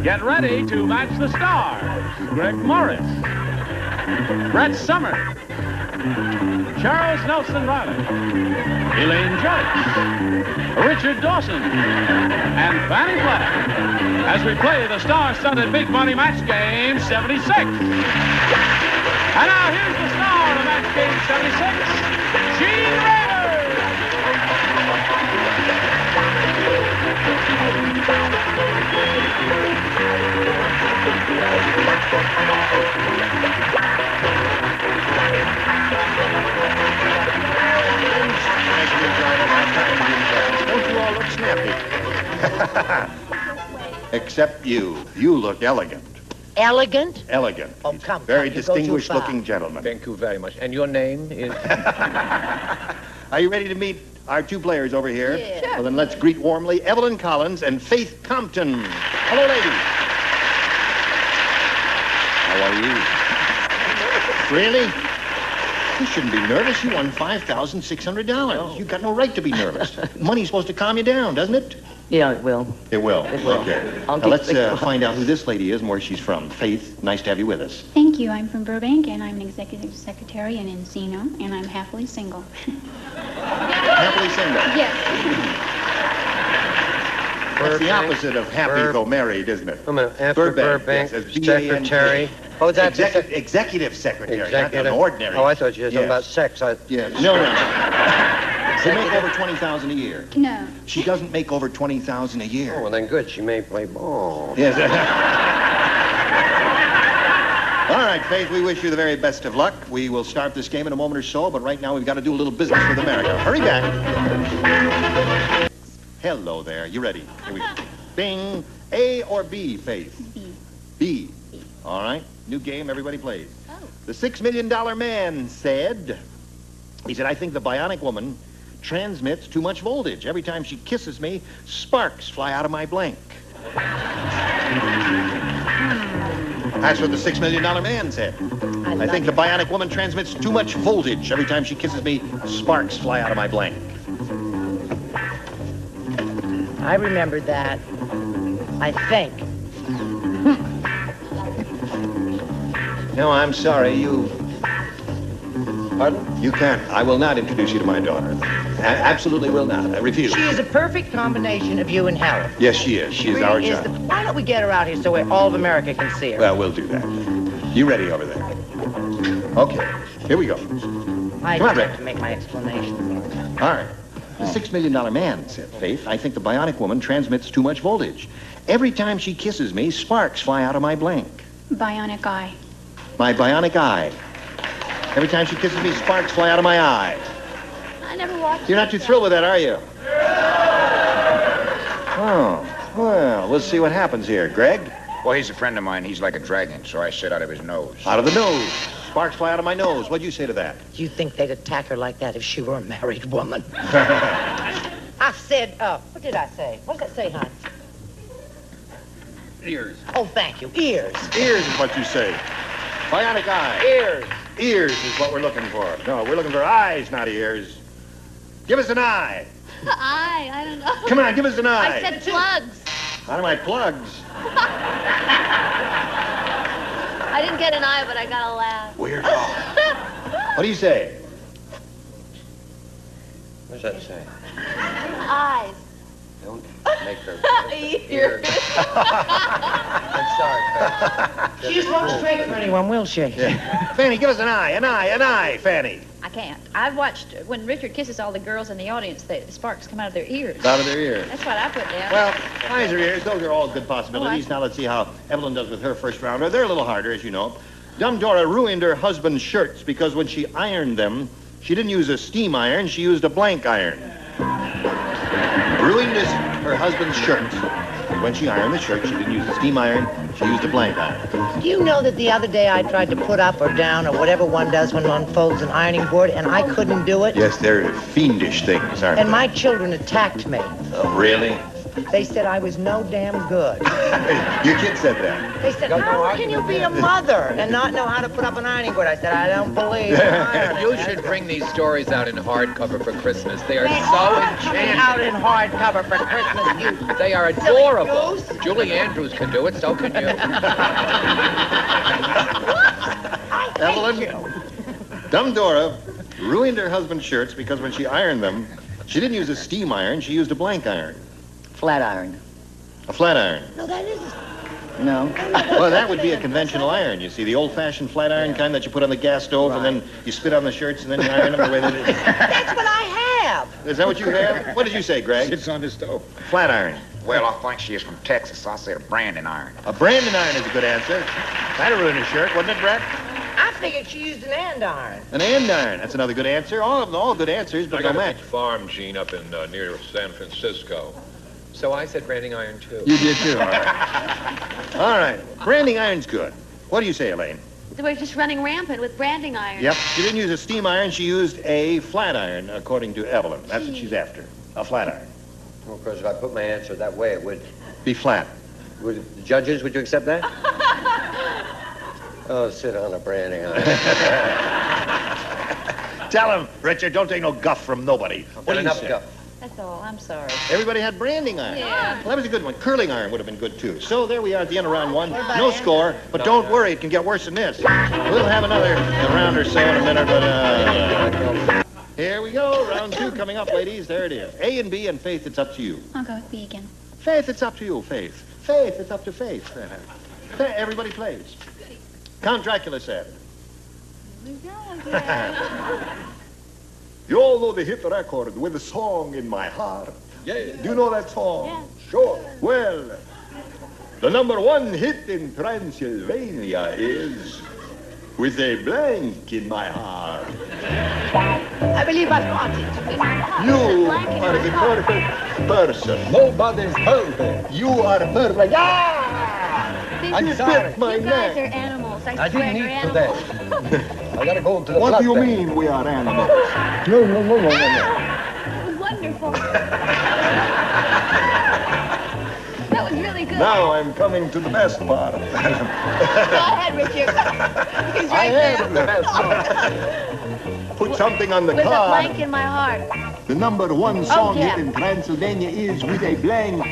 Get ready to match the stars. Greg Morris, Brett Summer, Charles Nelson Reilly, Elaine Joyce, Richard Dawson, and Fannie Flagg as we play the star-studded Big Money Match Game 76. And now here's the star of Match Game 76, Gene Raymer. Don't you all look snappy? Except you. You look elegant. Elegant? Elegant. Oh, He's come, a very you go too distinguished-looking far. gentleman. Thank you very much. And your name is? Are you ready to meet our two players over here? Yeah. Well, then let's greet warmly Evelyn Collins and Faith Compton. Hello, ladies. How are you? Really? You shouldn't be nervous. You won $5,600. Oh. You've got no right to be nervous. Money's supposed to calm you down, doesn't it? Yeah, it will. It will. It will. Okay. I'll Now let's get- find out who this lady is and where she's from. Faith, nice to have you with us. Thank you. I'm from Burbank, and I'm an executive secretary in Encino, and I'm happily single. Happily single. Yes. That's the opposite of happy though married, isn't it? Wait a minute. After Burbank, Burbank, yes, that's B-A-N-K. secretary. Oh, that's Executive secretary, not executive. an ordinary. Oh, I thought you were talking Yes. about sex. Yes. No. They make over $20,000 a year. No. She doesn't make over $20,000 a year. Oh, well, then good. She may play ball. Yes. All right, Faith, we wish you the very best of luck. We will start this game in a moment or so, but right now we've got to do a little business with America. Hurry back. Hello there. You ready? Here we go. Bing. A or B, Faith? B. B. All right. New game. Everybody plays. Oh. The $6 Million Man said, I think the bionic woman transmits too much voltage. Every time she kisses me, sparks fly out of my blank. That's what the $6 Million Man said. I think the bionic woman transmits too much voltage. Every time she kisses me, sparks fly out of my blank. I remembered that. I think. No, I'm sorry. Pardon? You can't. I will not introduce you to my daughter. Absolutely will not. I refuse. She is a perfect combination of you and Helen. Yes, she is. She is our child. Why don't we get her out here so all of America can see her? Well, we'll do that. You ready over there? Okay. Here we go. I Come on, just Rick. have to make my explanation. All right. The $6 Million Man said, Faith, I think the bionic woman transmits too much voltage. Every time she kisses me, sparks fly out of my blank. Bionic eye. My bionic eye. Every time she kisses me, sparks fly out of my eye. I never watched. You're not too thrilled with that, are you? Oh, well, we'll see what happens here. Greg? Well, he's a friend of mine. He's like a dragon, so I sit out of his nose. Out of the nose. Sparks fly out of my nose. What'd you say to that? Do you think they'd attack her like that if she were a married woman? I said, what did I say? What did I say, hon? Ears. Oh, thank you. Ears. Ears is what you say. Bionic eye. Ears. Ears is what we're looking for. No, we're looking for eyes, not ears. Give us an eye. I don't know. Come on, give us an eye. I said plugs. Out of my plugs. I didn't get an eye, but I got a laugh. Weird. What do you say? What does that say? Eyes. Don't make her. Ears. I'm sorry, Faith. She just won't straight for anyone, will she? Yeah. Fannie, give us an eye, Fannie. I can't. I've watched when Richard kisses all the girls in the audience, the sparks come out of their ears. Out of their ears. That's what I put down. Well, eyes or ears, those are all good possibilities. Now let's see how Evelyn does with her first rounder. They're a little harder, as you know. Dumb Dora ruined her husband's shirts because when she ironed them, she didn't use a steam iron, she used a blank iron. Ruined her husband's shirts. When she ironed the shirt, she didn't use a steam iron, she used a blank iron. Do you know that the other day I tried to put up or down or whatever one does when one folds an ironing board, and I couldn't do it? Yes, they're fiendish things, aren't And they? my children attacked me. Oh, really? They said I was no damn good. Your kid said that. They said, how can you be a mother and not know how to put up an ironing board? I said, I don't believe in ironing. You should bring these stories out in hardcover for Christmas. They are so enchanting. Out in hardcover for Christmas, you. They are adorable. Julie Andrews can do it, so can you. Evelyn, Dumb Dora ruined her husband's shirts because when she ironed them, she didn't use a steam iron, she used a blank iron. Flat iron. A flat iron. No, that isn't. No. Well, that would be a conventional iron, you see, the old-fashioned flat iron kind that you put on the gas stove and then you spit on the shirts and then you iron them the way that it is. That's what I have. Is that what you have? What did you say, Greg? Sits on the stove. Flat iron. Well, I think she is from Texas, so I said a Brandon iron. A Brandon iron is a good answer. That'd ruin a shirt, wouldn't it, Brett? I figured she used an andiron. An andiron. That's another good answer. All of them, all good answers, but I no got a match. big farm, Gene, up in near San Francisco. So I said branding iron, too. You did, too. All right. All right. Branding iron's good. What do you say, Elaine? We're just running rampant with branding iron. Yep. She didn't use a steam iron. She used a flat iron, according to Evelyn. That's what she's after. A flat iron. Well, of course, if I put my answer that way, it would... Be flat. Would the judges, would you accept that? Oh, sit on a branding iron. Tell him, Richard, don't take no guff from nobody. What do you Enough say? guff. That's all. I'm sorry. Everybody had branding iron. Yeah. Well, that was a good one. Curling iron would have been good, too. So there we are at the end of round one. No score, but don't worry, it can get worse than this. We'll have another round or so in a minute, but here we go. Round two coming up, ladies. There it is. A and B, and Faith, it's up to you. I'll go with B again. Faith, it's up to you, Faith. Faith, it's up to Faith. Everybody plays. Count Dracula said. You all know the hit record with a song in my heart. Yeah. Do you know that song? Yeah. Sure. Well, the #1 hit in Transylvania is With a Blank in My Heart. I believe I've got it. You are the perfect person. Nobody's perfect. You are perfect. Ah! You spit my guys neck. are animals. I swear you're animals. I gotta go to the What do you mean we are animals? No. That was wonderful. That was really good. Now I'm coming to the best part. Go ahead, Richard. He's right there. the best part. Put something on the With a card. blank in my heart. The #1 song yeah. hit in Transylvania is With a Blank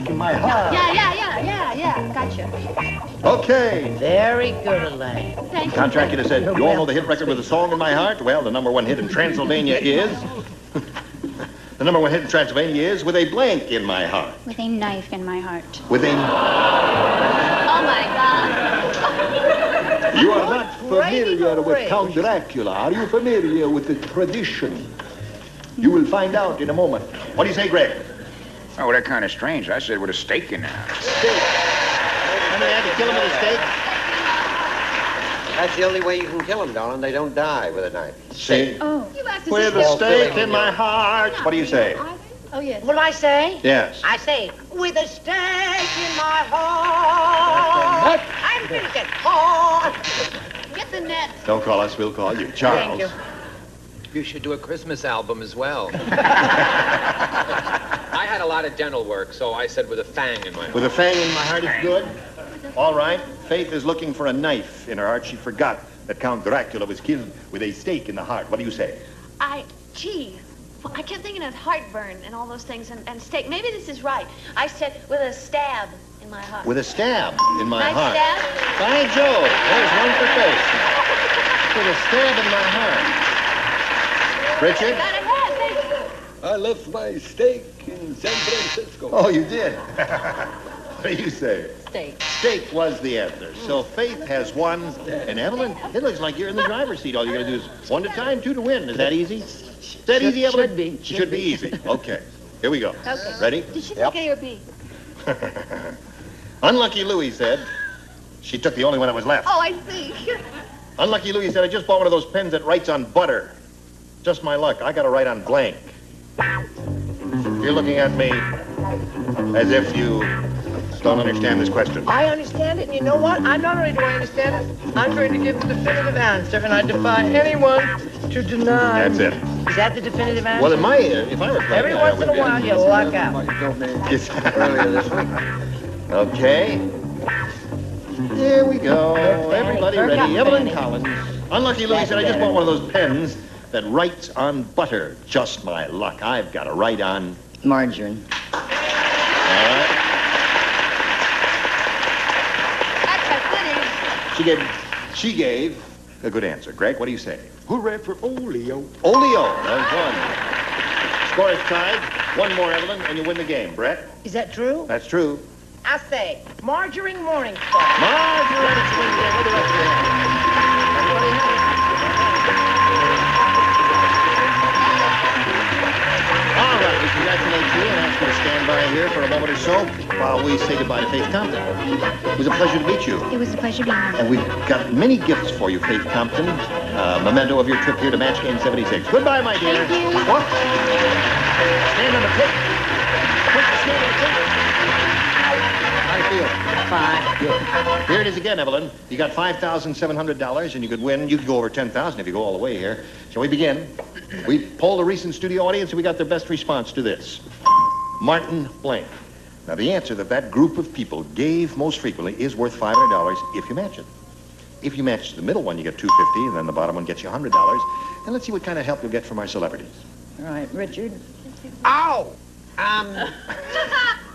in My Heart. Yeah. Gotcha. Okay. Very good, Elaine. Thank you. Count Dracula said, you all know the hit record with a song in my heart? Well, the #1 hit in Transylvania is... The #1 hit in Transylvania is With a Blank in My Heart. With a knife in my heart. With a... Oh, my God. You are not Brady familiar with Brady. Count Dracula. Are you familiar with the tradition? You will find out in a moment. What do you say, Greg? Oh, that's kind of strange. I said with a steak in there. Steak. And they had to kill him with a steak? That's the only way you can kill them, darling. They don't die with a knife. Steak. Oh. You have to With say a steak in my heart. What do you say? Oh, yes. What do I say? Yes. I say, with a stake in my heart. I'm thinking, oh. Get the net. Don't call us, we'll call you. Charles. Thank you. You should do a Christmas album as well. I had a lot of dental work, so I said with a fang in my heart. With a fang in my heart is good. All right. Faith is looking for a knife in her heart. She forgot that Count Dracula was killed with a stake in the heart. What do you say? Gee, well, I kept thinking of heartburn and all those things and steak. Maybe this is right. I said with a stab in my heart. With a stab in my Nice heart. stab? By Jove, there's one for Faith. With a stab in my heart. Richard? Got ahead. Thank you. I left my steak in San Francisco. Oh, you did? What do you say? Steak. Steak was the answer. So Faith has won. And Evelyn, it looks like you're in the driver's seat. All you got to do is 1 to tie and 2 to win. Is that easy? Is that easy, Evelyn? Should be. Should be easy. Okay. Here we go. Okay. Ready? Did she take A or B? Unlucky Louie said, she took the only one that was left. Oh, I see. Unlucky Louie said, I just bought one of those pens that writes on butter. Just my luck. I got to write on blank. You're looking at me as if you don't understand this question. I understand it, and you know what? Not only do I understand it, I'm going to give the definitive answer, and I defy anyone To deny. That's it. Is that the definitive answer? Well, if I were playing... Every once in a while, you luck out. Yes. Earlier this week. Okay. Here we go. Everybody Burghoff, ready. Evelyn Fannie. Collins. Unlucky Louie said, I just bought one of those pens that writes on butter. Just my luck. I've got to write on... Margarine. All right. That's a good answer. She gave a good answer. Greg, what do you say? Hooray for Oleo. Oleo. There's one. Score is tied. One more, Evelyn, and you win the game. Brett? Is that true? That's true. I say, margarine morning star. Margarine, it's win the game. What do the rest of you have? Everybody have it? All right, we congratulate you and ask you to stand by here for a moment or so while we say goodbye to Faith Compton. It was a pleasure to meet you. It was a pleasure being here. And we've got many gifts for you, Faith Compton. Memento of your trip here to Match Game 76. Goodbye, my dear. Thank you. What? Stand on the tape. Quick, stand on the tape. How do you feel? Fine. Good. Here it is again, Evelyn. You got $5,700, and you could win. You could go over $10,000 if you go all the way here. Shall we begin? We polled a recent studio audience, and we got their best response to this. Martin Blank. Now, the answer that group of people gave most frequently is worth $500 if you match it. If you match the middle one, you get $250, and then the bottom one gets you $100. And let's see what kind of help you'll get from our celebrities. All right, Richard. Oh!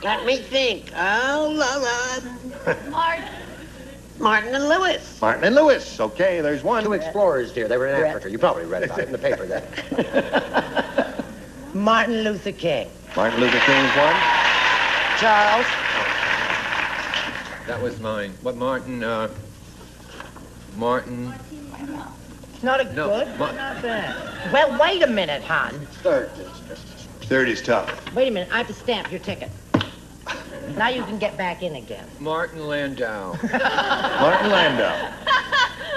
Let me think. Oh, Martin and Lewis. Martin and Lewis. Okay, there's one. Two explorers, dear. They were in Africa. You probably read about it in the paper then. Martin Luther King. Martin Luther King's one. Charles. That was mine. What, Martin, Martin... Not a No, good, but not bad. Well, wait a minute, hon. Third is tough. Wait a minute. I have to stamp your ticket. Now you can get back in again. Martin Landau. Martin Landau.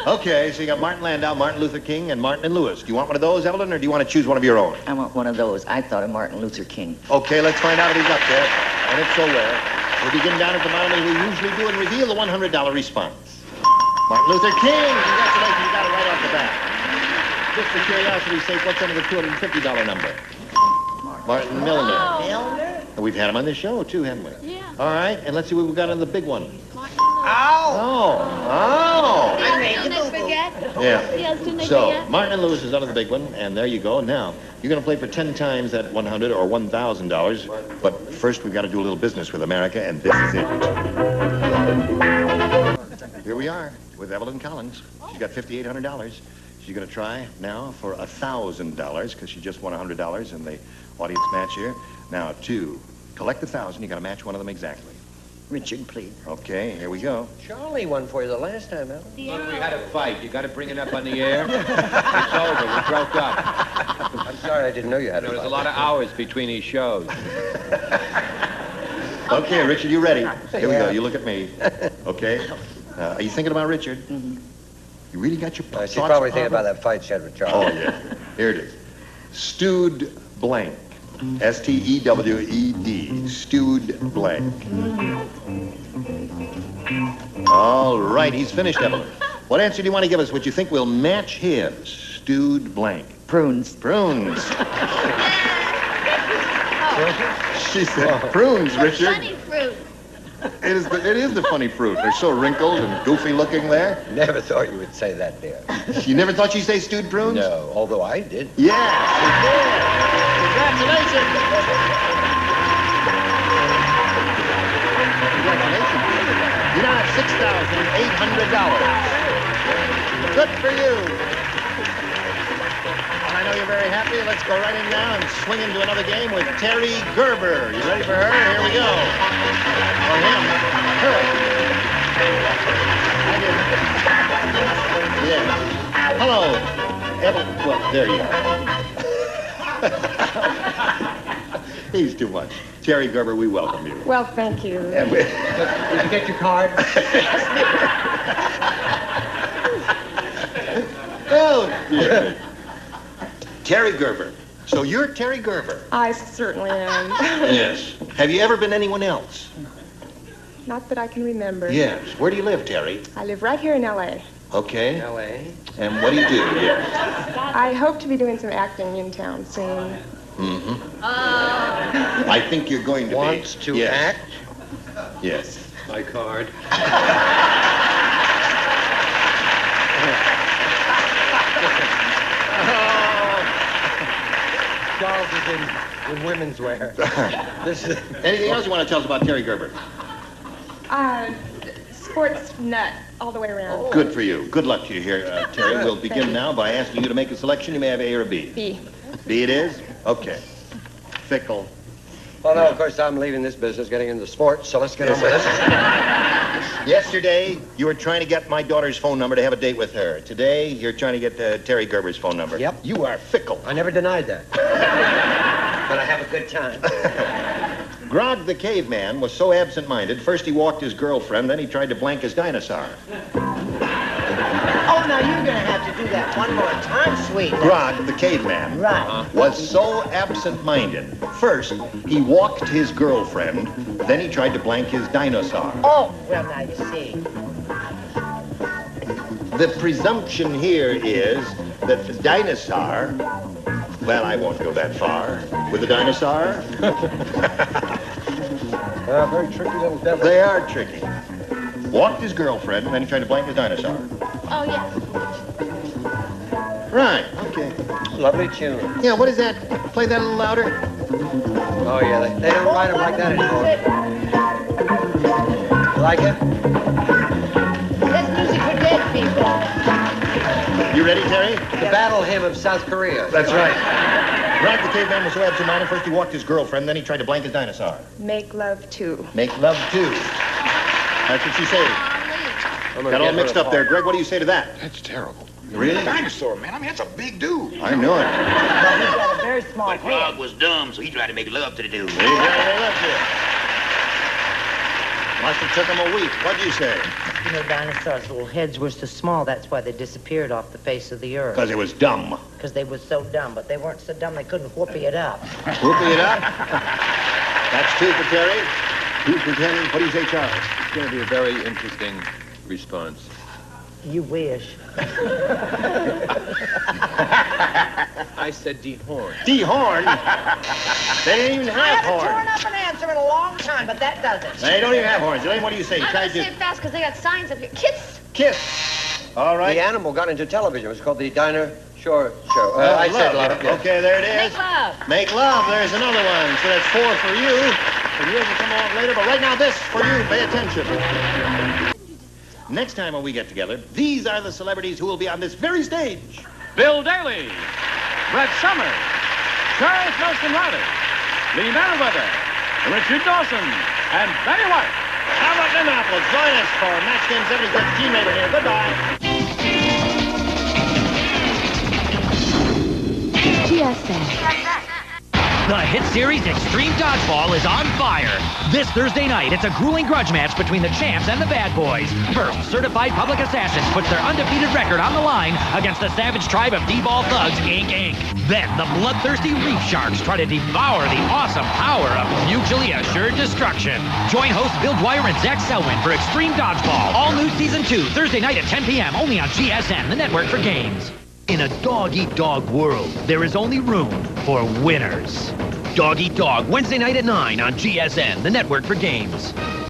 Okay, so you got Martin Landau, Martin Luther King, and Martin and Lewis. Do you want one of those, Evelyn, or do you want to choose one of your own? I want one of those. I thought of Martin Luther King. Okay, let's find out if he's up there. And if so, where? We'll begin down at the bottom as we usually do and reveal the $100 response. Martin Luther King! Congratulations, you got it right off the bat. Just for curiosity's sake, what's under the $250 number? Martin Milner. Milner? And we've had him on this show, too, haven't we? Yeah. All right, and let's see what we've got on the big one. Oh! Oh! I made the forget. Yeah. Yes, didn't they So, forget? Martin and Lewis is under the big one, and there you go. Now, you're going to play for 10 times that $100 or $1,000, but first we've got to do a little business with America, and this is it. Here we are with Evelyn Collins. She's got $5,800. She's going to try now for $1,000 because she just won $100 in the audience match here. Now, to collect the 1,000, you got to match one of them exactly. Richard, please. Okay, here we go. Charlie won for you the last time, Ellen. Look, we had a fight. You got to bring it up on the air. It's over. We broke up. I'm sorry, I didn't know you had There's a lot of hours between these shows. Okay, Richard, you ready? Here we go. You look at me. Okay. Are you thinking about Richard? Mm-hmm. You really got your She's thoughts probably thinking on- about that fight she had with Oh, Charlie. yeah. Here it is. Stewed blank. S-T-E-W-E-D. Stewed blank. All right, he's finished, Evelyn. What answer do you want to give us? What you think will match his? Stewed blank. Prunes. Prunes. She said prunes, Richard. Funny fruit. It is the funny fruit. They're so wrinkled and goofy looking there. Never thought you would say that, dear. You never thought she'd say stewed prunes? No, although I did. Yes, you did. Congratulations. Congratulations. You now have $6,800. Good for you. And I know you're very happy. Let's go right in now and swing into another game with Terry Gerber. You ready for her? Here we go. Or him. Her. I did. Yeah. Hello. Well, there you are. He's too much. Terry Gerber, we welcome you. Well, thank you. And we- Did you get your card? Oh, dear. Terry Gerber. So you're Terry Gerber? I certainly am. Yes. Have you ever been anyone else? Not that I can remember. Yes. Where do you live, Terry? I live right here in L.A. Okay. L.A. And what do you do? Yes. I hope to be doing some acting in town soon. I think you're going to Wants to act? Yes. My card. Charles is in women's wear. Anything else you want to tell us about Terry Gerber? Sports nut all the way around. Good for you. Good luck to you here, Terry. We'll begin now by asking you to make a selection. You may have A or B. B. B it is? Okay. Fickle. Well, no, of course, I'm leaving this business, getting into sports, so let's get on with it. Yesterday, you were trying to get my daughter's phone number to have a date with her. Today, you're trying to get Terry Gerber's phone number. Yep. You are fickle. I never denied that. But I have a good time. Grog the caveman was so absent-minded, first he walked his girlfriend, then he tried to blank his dinosaur. Oh, now you're gonna have to do that one more time, sweet. Grog the caveman Right. was so absent-minded. First, he walked his girlfriend, then he tried to blank his dinosaur. Oh, well, now you see. The presumption here is that the dinosaur... Well, I won't go that far. With the dinosaur? Very tricky little devil. They are tricky. Walked his girlfriend, then he tried to blank his dinosaur. Oh, yeah. Right, okay. Lovely tune. Yeah, what is that? Play that a little louder. Oh, yeah, they don't write them like that anymore. You like it? That's music for dead people. You ready, Terry? The battle hymn of South Korea. That's right. Grog the caveman was so absent-minded, first he walked his girlfriend, then he tried to blank his dinosaur. Make love too. Make love too. That's what she said. Got all mixed up there. Greg, what do you say to that? That's terrible. Really? Dinosaur, man. I mean, that's a big dude. I know it. Well, he's got a very small Frog head. was dumb, so he tried to make love to the dude. He tried to make love to you. Must have took him a week. What'd you say? You know, dinosaurs' little heads were so small, that's why they disappeared off the face of the earth. Because it was dumb. Because they were so dumb, but they weren't so dumb they couldn't whoopee it up. Whooping it up? That's two for Terry. Two for Terry. What do you say, Charles? It's going to be a very interesting response. You wish. I said dehorn. Dehorn? They didn't even I have haven't torn horns. up an answer in a long time, but that does it. They don't even have horns. Elaine, what do you say? I'm Try gonna say to it fast because they got signs up here. Kiss. kiss. All right. The animal got into television. It was called the Diner Shore Show. I said love. Yes. Okay, there it is. Make love. Make love. There's another one. So that's 4 for you. And yours will come along later, but right now this for you. Pay attention. Next time when we get together, these are the celebrities who will be on this very stage. Bill Daly, Brett Summers, Charles Nelson Riley, Lee Merriweather, Richard Dawson, and Fannie White. How about Minneapolis? Join us for Match Game 76. Gene Rader here. Goodbye. GSN. The hit series Extreme Dodgeball is on fire. This Thursday night, it's a grueling grudge match between the champs and the bad boys. First, certified public assassins puts their undefeated record on the line against the savage tribe of D-ball thugs, Inc. Inc. Then, the bloodthirsty reef sharks try to devour the awesome power of mutually assured destruction. Join hosts Bill Dwyer and Zach Selwyn for Extreme Dodgeball. All new Season 2, Thursday night at 10 p.m. only on GSN, the network for games. In a dog-eat-dog world, there is only room for winners. Dog Eat Dog, Wednesday night at 9 on GSN, the network for games.